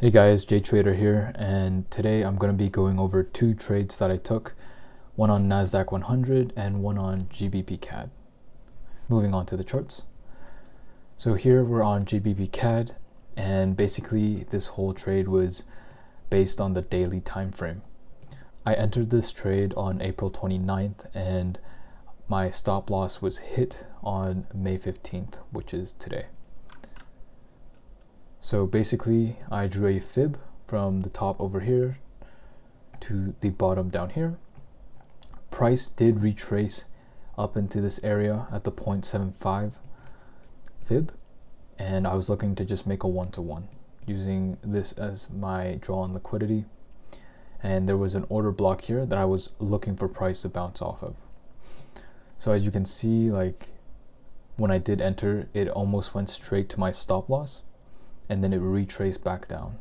Hey guys, Jay Trader here, and today I'm going to be going over two trades that I took, one on Nasdaq 100 and one on GBP CAD. Moving on to the charts. So here we're on GBP CAD, and basically this whole trade was based on the daily time frame. I entered this trade on April 29th, and my stop loss was hit on May 15th, which is today. So basically, I drew a fib from the top over here to the bottom down here. Price did retrace up into this area at the 0.75 fib, and I was looking to just make a one-to-one using this as my draw on liquidity. And there was an order block here that I was looking for price to bounce off of. So as you can see, like when I did enter, it almost went straight to my stop loss, and then it retraced back down.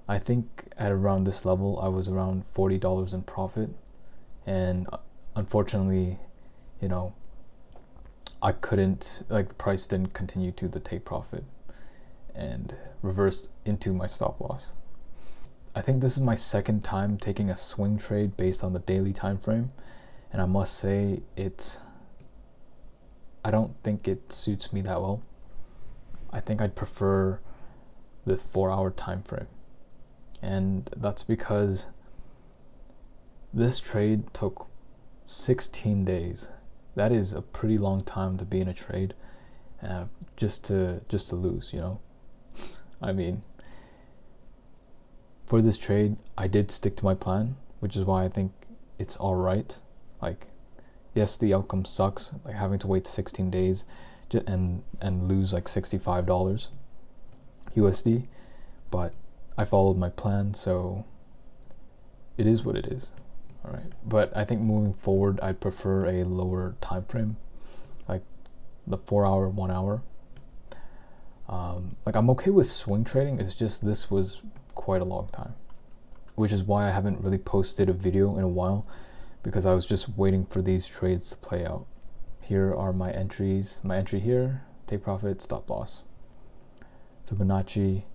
I think at around this level I was around $40 in profit, and unfortunately, I couldn't, the price didn't continue to the take profit and reversed into my stop loss. I think this is my second time taking a swing trade based on the daily time frame, and I must say I don't think it suits me that well. I think I'd prefer the 4-hour time frame, and that's because this trade took 16 days. That is a pretty long time to be in a trade, just to lose. I mean, for this trade, I did stick to my plan, which is why I think it's all right. Yes, the outcome sucks, having to wait 16 days and lose $65 USD, but I followed my plan, so it is what it is. All right, but I think moving forward I'd prefer a lower time frame, like the 4-hour, 1 hour. I'm okay with swing trading, it's just this was quite a long time, which is why I haven't really posted a video in a while, because I was just waiting for these trades to play out. Here are my entries. My entry here, take profit, stop loss. Fibonacci,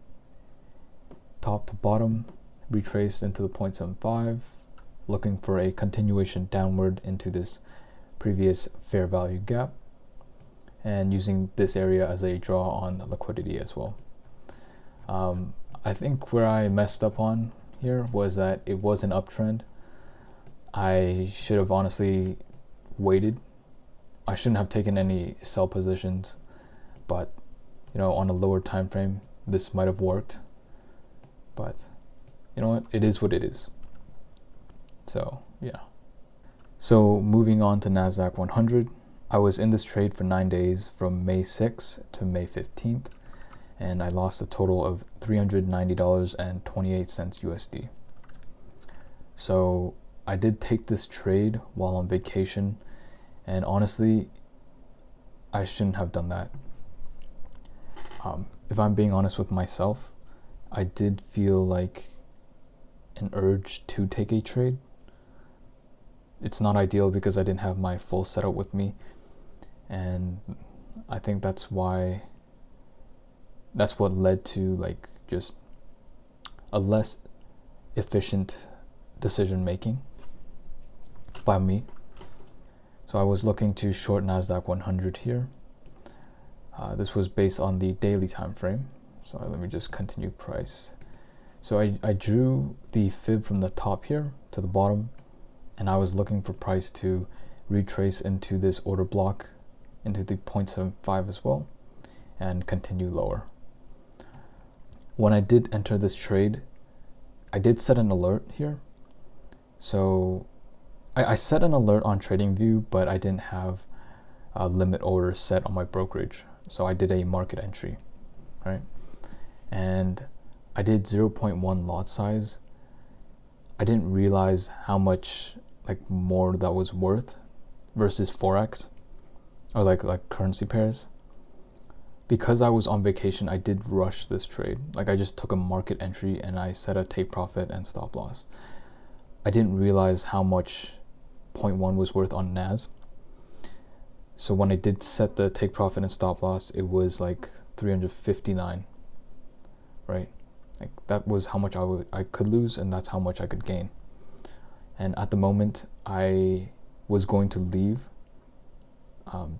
top to bottom, retraced into the 0.75, looking for a continuation downward into this previous fair value gap, and using this area as a draw on liquidity as well. I think where I messed up on here was that it was an uptrend. I should have honestly waited. I shouldn't have taken any sell positions, but on a lower time frame this might have worked, but you know what, it is what it is. So yeah, so moving on to Nasdaq 100, I was in this trade for 9 days from May 6th to May 15th, and I lost a total of $390.28 USD. So I did take this trade while on vacation, and honestly, I shouldn't have done that. If I'm being honest with myself, I did feel like an urge to take a trade. It's not ideal because I didn't have my full setup with me, and I think that's what led to just a less efficient decision making by me. So I was looking to short Nasdaq 100 here. This was based on the daily time frame. So let me just continue price. So I drew the fib from the top here to the bottom, and I was looking for price to retrace into this order block into the 0.75 as well and continue lower. When I did enter this trade, I did set an alert here. So I set an alert on TradingView, but I didn't have a limit order set on my brokerage. So I did a market entry, right? And I did 0.1 lot size. I didn't realize how much more that was worth versus Forex or like currency pairs. Because I was on vacation, I did rush this trade. I just took a market entry and I set a take profit and stop loss. I didn't realize how much 0.1 was worth on NAS. So when I did set the take profit and stop loss, it was 359, right? Like that was how much I could lose, and that's how much I could gain. And at the moment, I was going to leave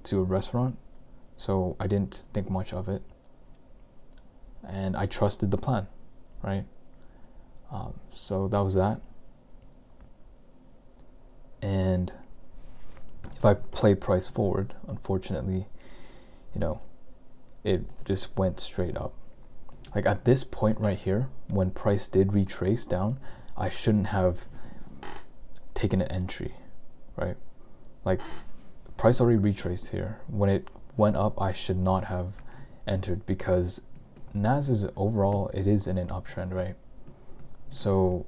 to a restaurant, so I didn't think much of it, and I trusted the plan, right? So that was that. And if I play price forward, unfortunately, you know, it just went straight up. Like at this point right here, when price did retrace down, I shouldn't have taken an entry, right? Like price already retraced here. When it went up, I should not have entered, because NAS is overall, it is in an uptrend, right? So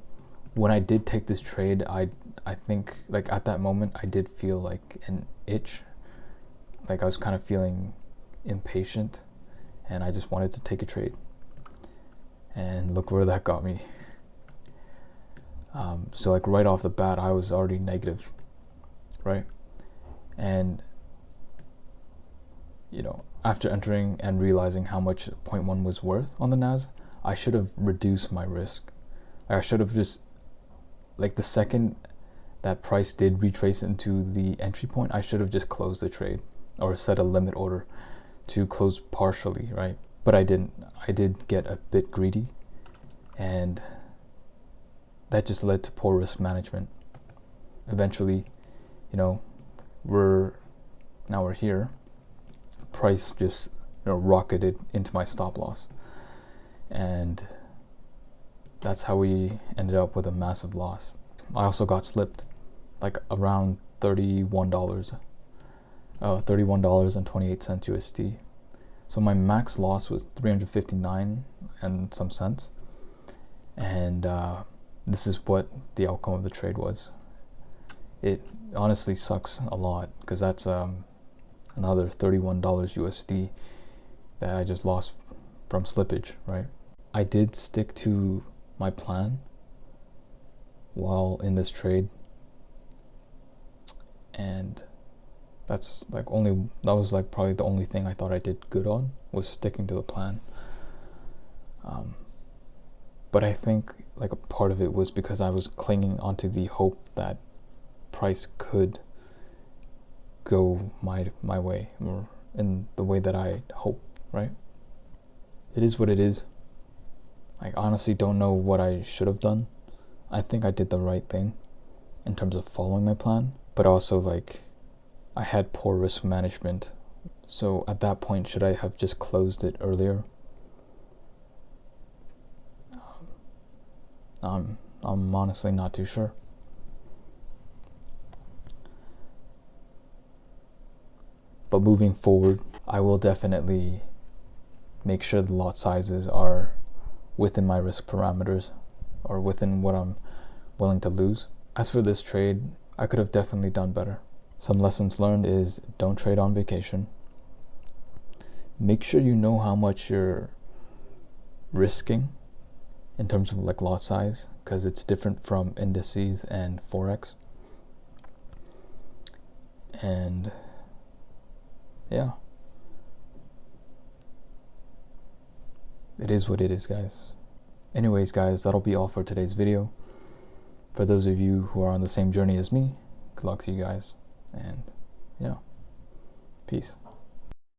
when I did take this trade, I think like at that moment I did feel like an itch, like I was kind of feeling impatient, and I just wanted to take a trade. And look where that got me. So like right off the bat, I was already negative, right? And you know, after entering and realizing how much 0.1 was worth on the NAS, I should have reduced my risk. I should have just, like the second that price did retrace into the entry point, I should have just closed the trade or set a limit order to close partially, right? But I didn't. I did get a bit greedy, and that just led to poor risk management. Eventually, you know, we're here. Price just, you know, rocketed into my stop loss, and that's how we ended up with a massive loss. I also got slipped like around $31, $31.28 USD. So my max loss was 359 and some cents, and this is what the outcome of the trade was. It honestly sucks a lot, because that's another $31 USD that I just lost from slippage, right? I did stick to my plan while in this trade, and that was like probably the only thing I thought I did good on, was sticking to the plan. But I think like a part of it was because I was clinging onto the hope that price could go my way, or in the way that I hope, right? It is what it is. I honestly don't know what I should have done. I think I did the right thing in terms of following my plan, but also like I had poor risk management. So at that point, should I have just closed it earlier? I'm honestly not too sure. But moving forward, I will definitely make sure the lot sizes are within my risk parameters, or within what I'm willing to lose. As for this trade, I could have definitely done better. Some lessons learned is don't trade on vacation. Make sure you know how much you're risking in terms of like lot size, because it's different from indices and Forex. And yeah, it is what it is, guys. Anyways, guys, that'll be all for today's video. For those of you who are on the same journey as me, good luck to you guys, and yeah, peace.